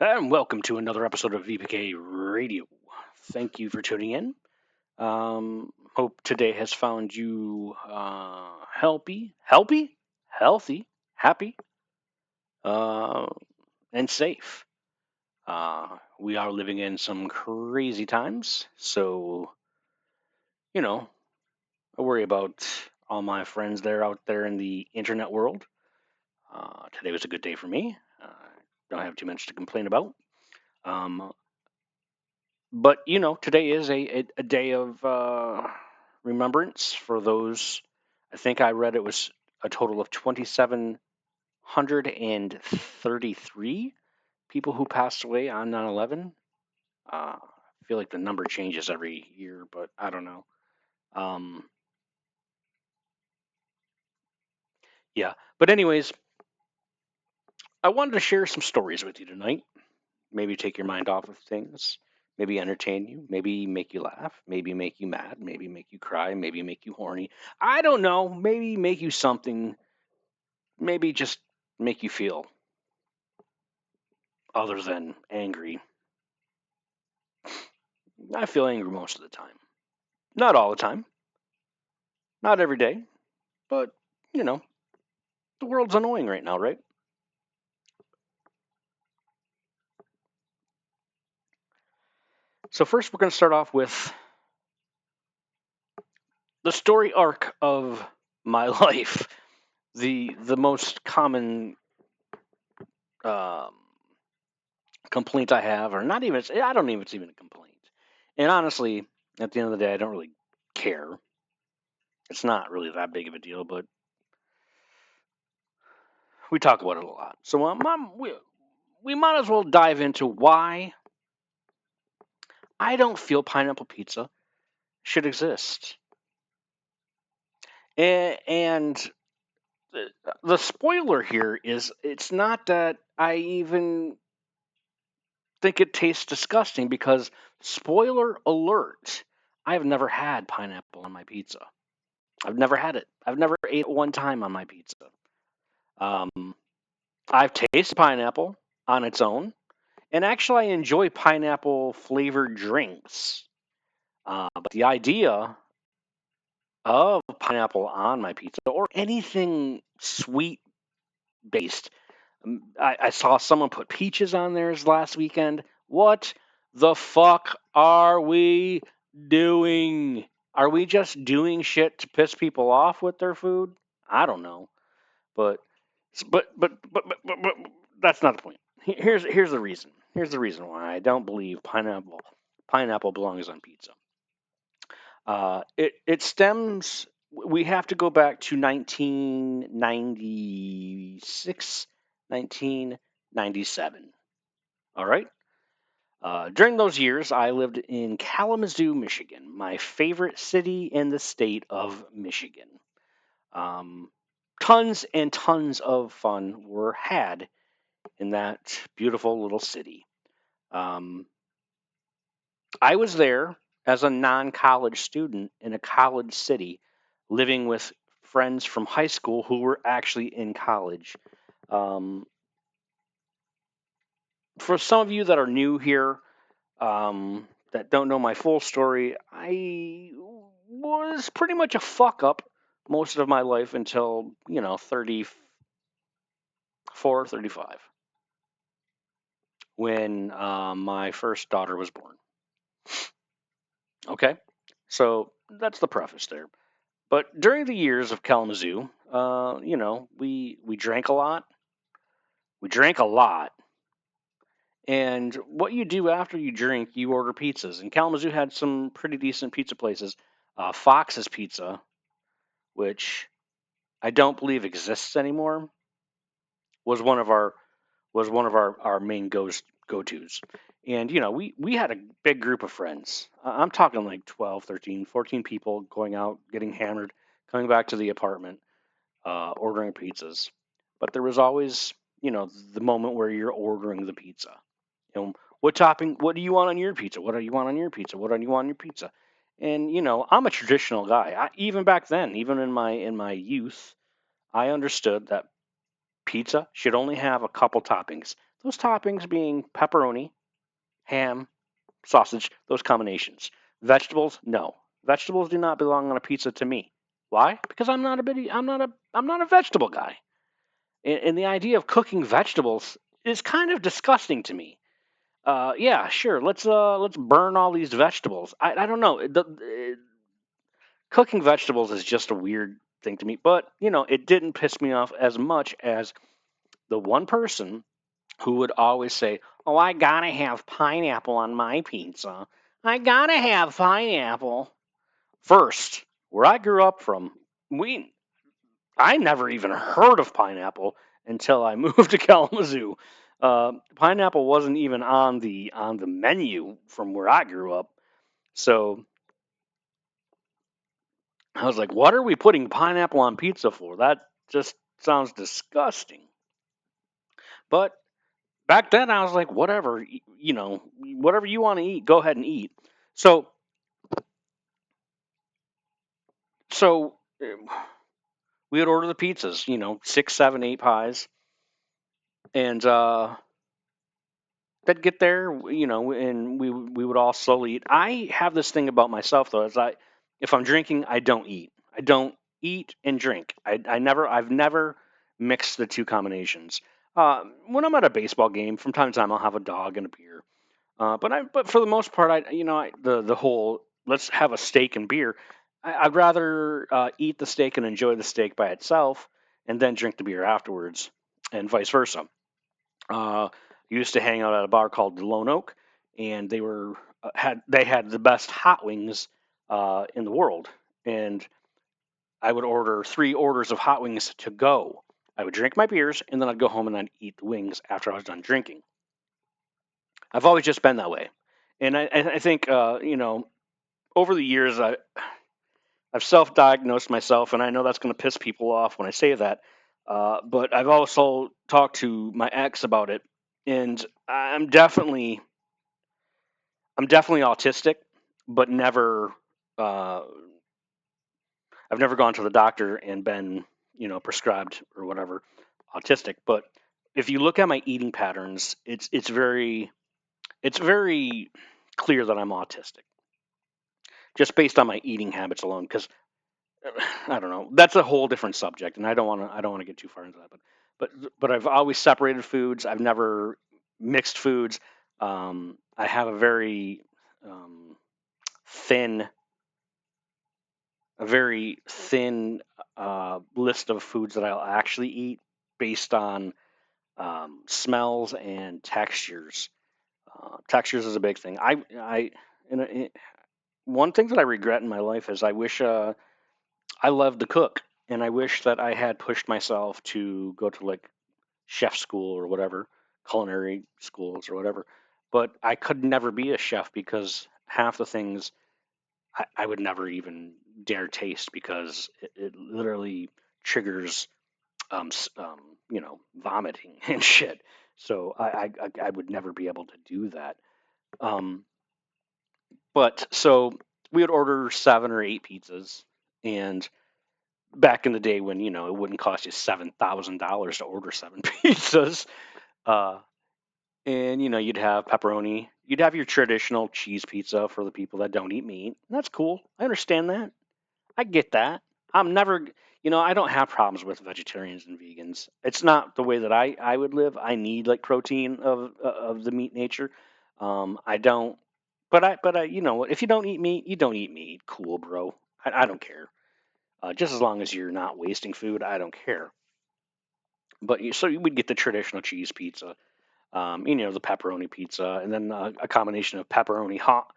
And welcome to another episode of VPK Radio. Thank you for tuning in. Hope today has found you healthy, happy, uh, and safe. We are living in some crazy times, so you know, I worry about all my friends there out there in the internet world. Today was a good day for me. Don't have too much to complain about. Um, But today is a day of remembrance for those. I think I read it was a total of 2,733 people who passed away on 9/11. I feel like the number changes every year, but I don't know. Um, yeah, but anyways, I wanted to share some stories with you tonight. Maybe take your mind off of things. Maybe entertain you. Maybe make you laugh. Maybe make you mad. Maybe make you cry. Maybe make you horny. I don't know. Maybe make you something. Maybe just make you feel other than angry. I feel angry most of the time. Not all the time. Not every day. But, you know, the world's annoying right now, right? So, first, we're going to start off with the story arc of my life. The most common um, complaint I have, or not even, I don't even, it's even a complaint. And honestly, at the end of the day, I don't really care. It's not really that big of a deal, but we talk about it a lot. So, we might as well dive into why I don't feel pineapple pizza should exist. And the spoiler here is it's not that I even think it tastes disgusting because, spoiler alert, I've never had pineapple on my pizza. I've never had it. I've never ate it one time on my pizza. Um, I've tasted pineapple on its own, and actually, I enjoy pineapple flavored drinks. But the idea of pineapple on my pizza or anything sweet based, I saw someone put peaches on theirs last weekend. What the fuck are we doing? Are we just doing shit to piss people off with their food? I don't know. But but that's not the point. Here's the reason. Here's the reason why I don't believe pineapple belongs on pizza. It stems. We have to go back to 1996, 1997. All right. During those years, I lived in Kalamazoo, Michigan, my favorite city in the state of Michigan. Um, Tons and tons of fun were had in that beautiful little city. Um, I was there as a non college student in a college city, living with friends from high school who were actually in college. Um, for some of you that are new here, that don't know my full story, I was pretty much a fuck up most of my life until, 34, 35, when my first daughter was born. Okay? So that's the preface there. But during the years of Kalamazoo, we drank a lot. We drank a lot. And what you do after you drink, you order pizzas. And Kalamazoo had some pretty decent pizza places. Fox's Pizza, which I don't believe exists anymore, was one of our main go tos. And we had a big group of friends. I'm talking like 12, 13, 14 people going out, getting hammered, coming back to the apartment, ordering pizzas. But there was always, the moment where you're ordering the pizza. What topping? What do you want on your pizza? What do you want on your pizza? What do you want on your pizza? And I'm a traditional guy. Even back then, even in my youth, I understood that pizza should only have a couple toppings. Those toppings being pepperoni, ham, sausage, those combinations. Vegetables, no. Vegetables do not belong on a pizza to me. Why? Because I'm not a vegetable guy. And the idea of cooking vegetables is kind of disgusting to me. Yeah, sure. Let's burn all these vegetables. I don't know. Cooking vegetables is just a weird thing to me. But it didn't piss me off as much as the one person who would always say, "Oh, I gotta have pineapple on my pizza. I gotta have pineapple." First, where I grew up from, we I never even heard of pineapple until I moved to Kalamazoo. Pineapple wasn't even on the menu from where I grew up. So I was like, "What are we putting pineapple on pizza for? That just sounds disgusting." But back then, I was like, "Whatever, whatever you want to eat, go ahead and eat." So so we would order the pizzas, six, seven, eight pies, and they'd get there, and we would all slowly eat. I have this thing about myself though, is if I'm drinking, I don't eat. I don't eat and drink. I've never mixed the two combinations. When I'm at a baseball game, from time to time I'll have a dog and a beer. But for the most part, the whole let's have a steak and beer. I'd rather eat the steak and enjoy the steak by itself, and then drink the beer afterwards, and vice versa. Used to hang out at a bar called the Lone Oak, and they had the best hot wings in the world. And I would order 3 orders of hot wings to go. I would drink my beers, and then I'd go home and I'd eat the wings after I was done drinking. I've always just been that way, and I think over the years I've self-diagnosed myself, and I know that's going to piss people off when I say that. But I've also talked to my ex about it, and I'm definitely autistic, but never. Uh, I've never gone to the doctor and been, prescribed or whatever autistic. But if you look at my eating patterns, it's very clear that I'm autistic just based on my eating habits alone. Because I don't know, that's a whole different subject, and I don't want to get too far into that. But I've always separated foods. I've never mixed foods. I have um, thin a very thin list of foods that I'll actually eat based on smells and textures. Textures is a big thing. And one thing that I regret in my life is I love to cook, and I wish that I had pushed myself to go to like chef school or whatever, culinary schools or whatever. But I could never be a chef because half the things I would never even dare taste because it literally triggers, vomiting and shit. So I would never be able to do that. Um, but so we would order 7 or 8 pizzas, and back in the day when it wouldn't cost you $7,000 to order 7 pizzas, uh, and you'd have pepperoni, you'd have your traditional cheese pizza for the people that don't eat meat. That's cool. I understand that. I get that. I'm never, I don't have problems with vegetarians and vegans. It's not the way that I would live. I need like protein of the meat nature. I don't, but I, if you don't eat meat, you don't eat meat. Cool, bro. I don't care. Just as long as you're not wasting food, I don't care. But so you would get the traditional cheese pizza, the pepperoni pizza, and then a combination of pepperoni hot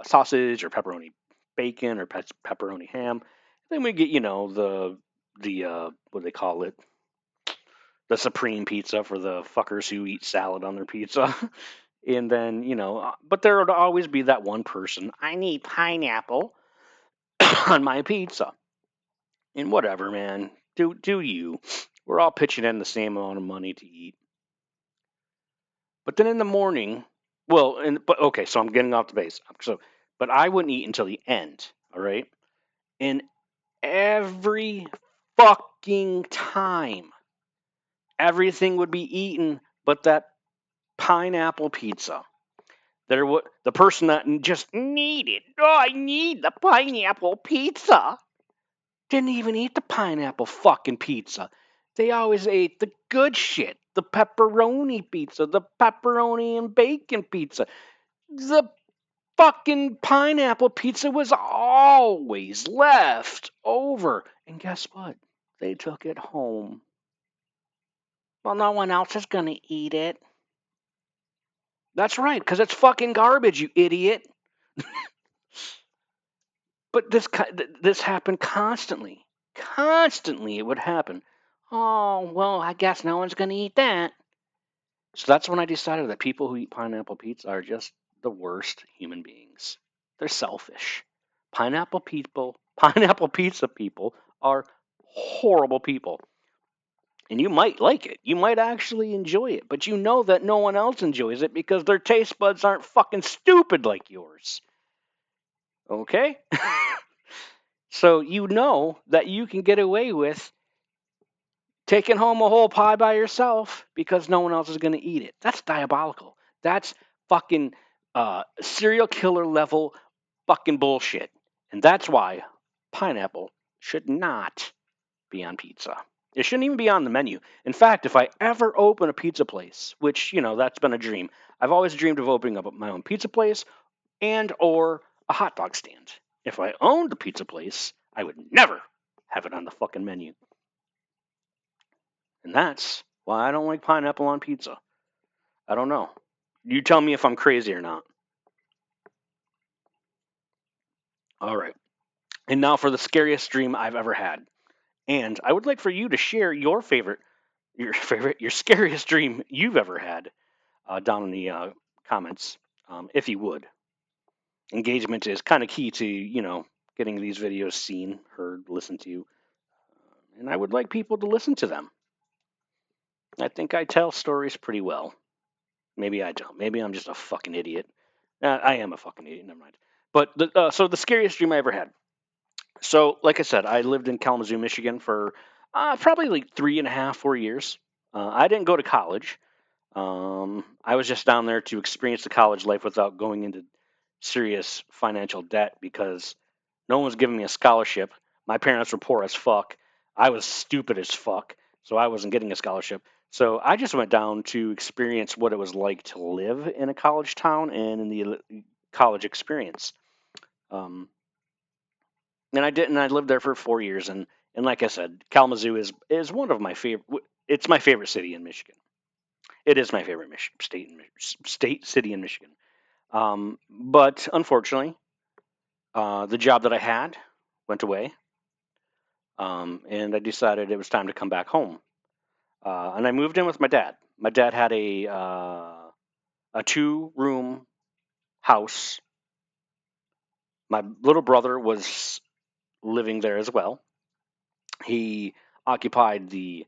sausage or pepperoni bacon or pepperoni ham. Then we get the what do they call it, the supreme pizza for the fuckers who eat salad on their pizza. And then but there would always be that one person. I need pineapple on my pizza. And whatever, man. Do you? We're all pitching in the same amount of money to eat. But then in the morning, well, but okay, so I'm getting off the base. But I wouldn't eat until the end. All right, and every fucking time, everything would be eaten but that pineapple pizza. The person that just needed, oh, I need the pineapple pizza, didn't even eat the pineapple fucking pizza. They always ate the good shit, the pepperoni pizza, the pepperoni and bacon pizza. The fucking pineapple pizza was always left over. And guess what? They took it home. Well, no one else is going to eat it. That's right, because it's fucking garbage, you idiot. But this happened constantly. Constantly it would happen. Oh, well, I guess no one's going to eat that. So that's when I decided that people who eat pineapple pizza are just the worst human beings. They're selfish. Pineapple pizza people are horrible people. And you might like it. You might actually enjoy it. But you know that no one else enjoys it because their taste buds aren't fucking stupid like yours. Okay? So you know that you can get away with taking home a whole pie by yourself because no one else is going to eat it. That's diabolical. That's fucking serial killer level fucking bullshit. And that's why pineapple should not be on pizza. It shouldn't even be on the menu. In fact, if I ever open a pizza place, which, that's been a dream. I've always dreamed of opening up my own pizza place and or a hot dog stand. If I owned a pizza place, I would never have it on the fucking menu. And that's why I don't like pineapple on pizza. I don't know. You tell me if I'm crazy or not. All right. And now for the scariest dream I've ever had. And I would like for you to share your scariest dream you've ever had down in the comments, if you would. Engagement is kind of key to, getting these videos seen, heard, listened to. And I would like people to listen to them. I think I tell stories pretty well. Maybe I don't. Maybe I'm just a fucking idiot. I am a fucking idiot. Never mind. But so the scariest dream I ever had. So, like I said, I lived in Kalamazoo, Michigan for probably like 3.5, 4 years. I didn't go to college. I was just down there to experience the college life without going into serious financial debt because no one was giving me a scholarship. My parents were poor as fuck. I was stupid as fuck, so I wasn't getting a scholarship. So I just went down to experience what it was like to live in a college town and in the college experience. Um, and I did, and I lived there for 4 years. And like I said, Kalamazoo is one of my favorite. It's my favorite city in Michigan. It is my favorite state city in Michigan. But unfortunately, the job that I had went away, and I decided it was time to come back home. And I moved in with my dad. My dad had a 2-room house. My little brother was living there as well. He occupied the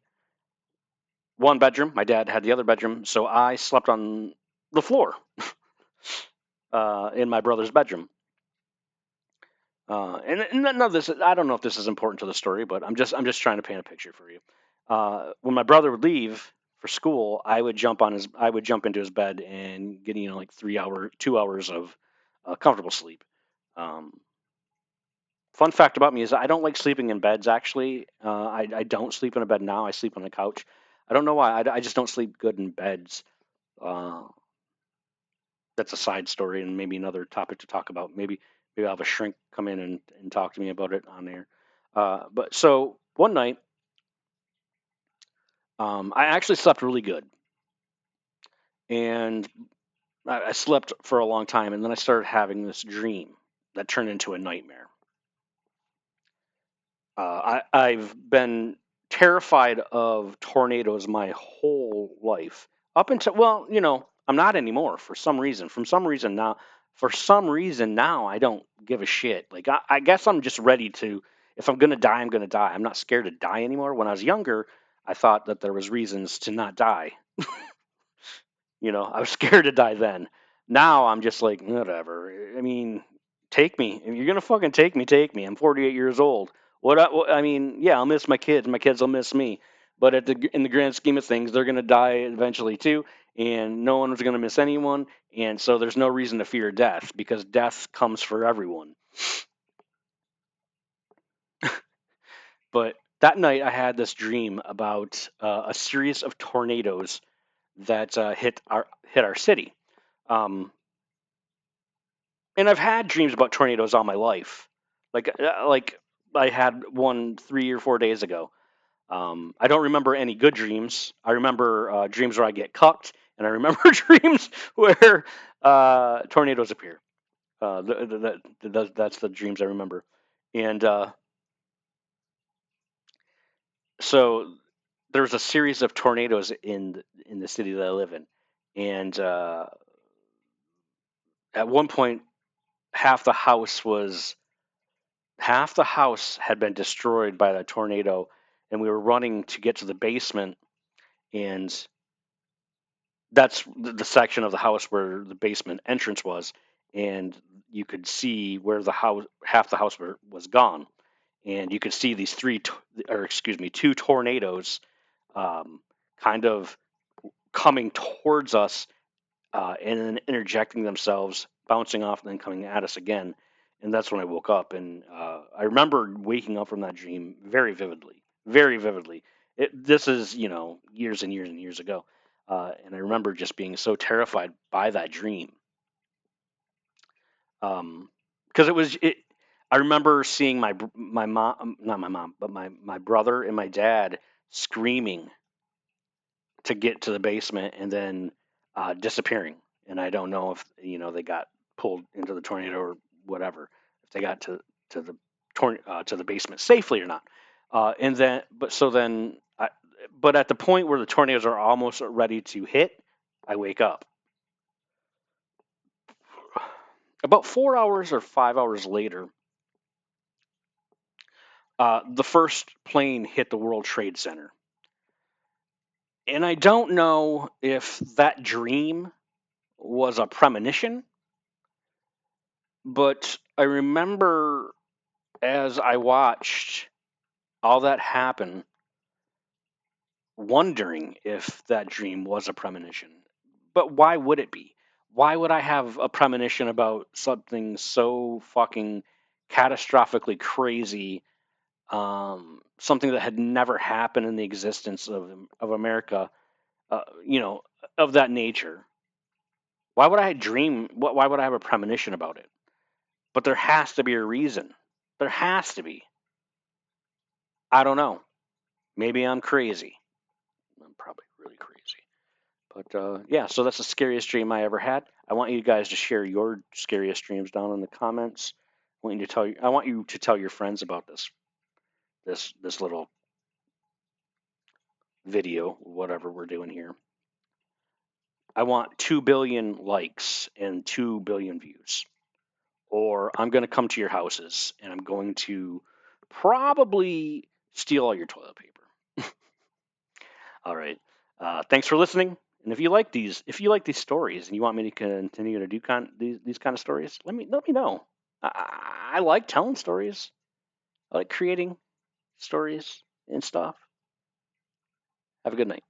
one bedroom. My dad had the other bedroom, so I slept on the floor in my brother's bedroom. And none of this. I don't know if this is important to the story, but I'm just trying to paint a picture for you. When my brother would leave for school, I would jump into his bed and get like 2 hours of comfortable sleep. Um, Fun fact about me is I don't like sleeping in beds. Actually, I don't sleep in a bed now. I sleep on the couch. I don't know why. I just don't sleep good in beds. Uh, that's a side story and maybe another topic to talk about. Maybe I'll have a shrink come in and talk to me about it on air. But so one night, I actually slept really good, and I slept for a long time, and then I started having this dream that turned into a nightmare. I've been terrified of tornadoes my whole life. Up until, well, I'm not anymore for some reason. For some reason now, I don't give a shit. Like, I guess I'm just ready to, if I'm going to die, I'm going to die. I'm not scared to die anymore. When I was younger, I thought that there was reasons to not die. I was scared to die then. Now I'm just like, whatever. I mean, take me. If you're gonna fucking take me, take me. I'm 48 years old. I mean, yeah, I'll miss my kids. My kids will miss me. But in the grand scheme of things, they're going to die eventually too, and no one's going to miss anyone, and so there's no reason to fear death because death comes for everyone. But that night, I had this dream about a series of tornadoes that hit our city. Um, and I've had dreams about tornadoes all my life. Like I had one 3 or 4 days ago. I don't remember any good dreams. I remember dreams where I get cucked, and I remember dreams where tornadoes appear. That's the dreams I remember. And so there's a series of tornadoes in the city that I live in, and at one point, half the house was half the house had been destroyed by the tornado, and we were running to get to the basement, and that's the section of the house where the basement entrance was, and you could see where the house half the house was gone, and you could see these or excuse me, two tornadoes, um, kind of coming towards us, and then interjecting themselves, bouncing off, and then coming at us again. And that's when I woke up, and I remember waking up from that dream very vividly, very vividly. This is years and years and years ago, and I remember just being so terrified by that dream, because it was it. I remember seeing my mom, not my mom, but my brother and my dad screaming to get to the basement and then disappearing. And I don't know if they got pulled into the tornado or whatever, if they got to the to the basement safely or not. And then, but at the point where the tornadoes are almost ready to hit, I wake up. About 4 hours or 5 hours later, the first plane hit the World Trade Center. And I don't know if that dream was a premonition, but I remember as I watched all that happen, wondering if that dream was a premonition. But why would it be? Why would I have a premonition about something so fucking catastrophically crazy, something that had never happened in the existence of America, uh, you know, of that nature? Why would I dream? Why would I have a premonition about it? But there has to be a reason. There has to be. I don't know. Maybe I'm crazy. I'm probably really crazy. But yeah, so that's the scariest dream I ever had. I want you guys to share your scariest dreams down in the comments. I want you to tell your friends about this little video, whatever we're doing here. I want 2 billion likes and 2 billion views. Or I'm going to come to your houses and I'm going to probably steal all your toilet paper. All right. Thanks for listening. And if you like these stories and you want me to continue to do these kind of stories, let me know. I like telling stories. I like creating stories and stuff. Have a good night.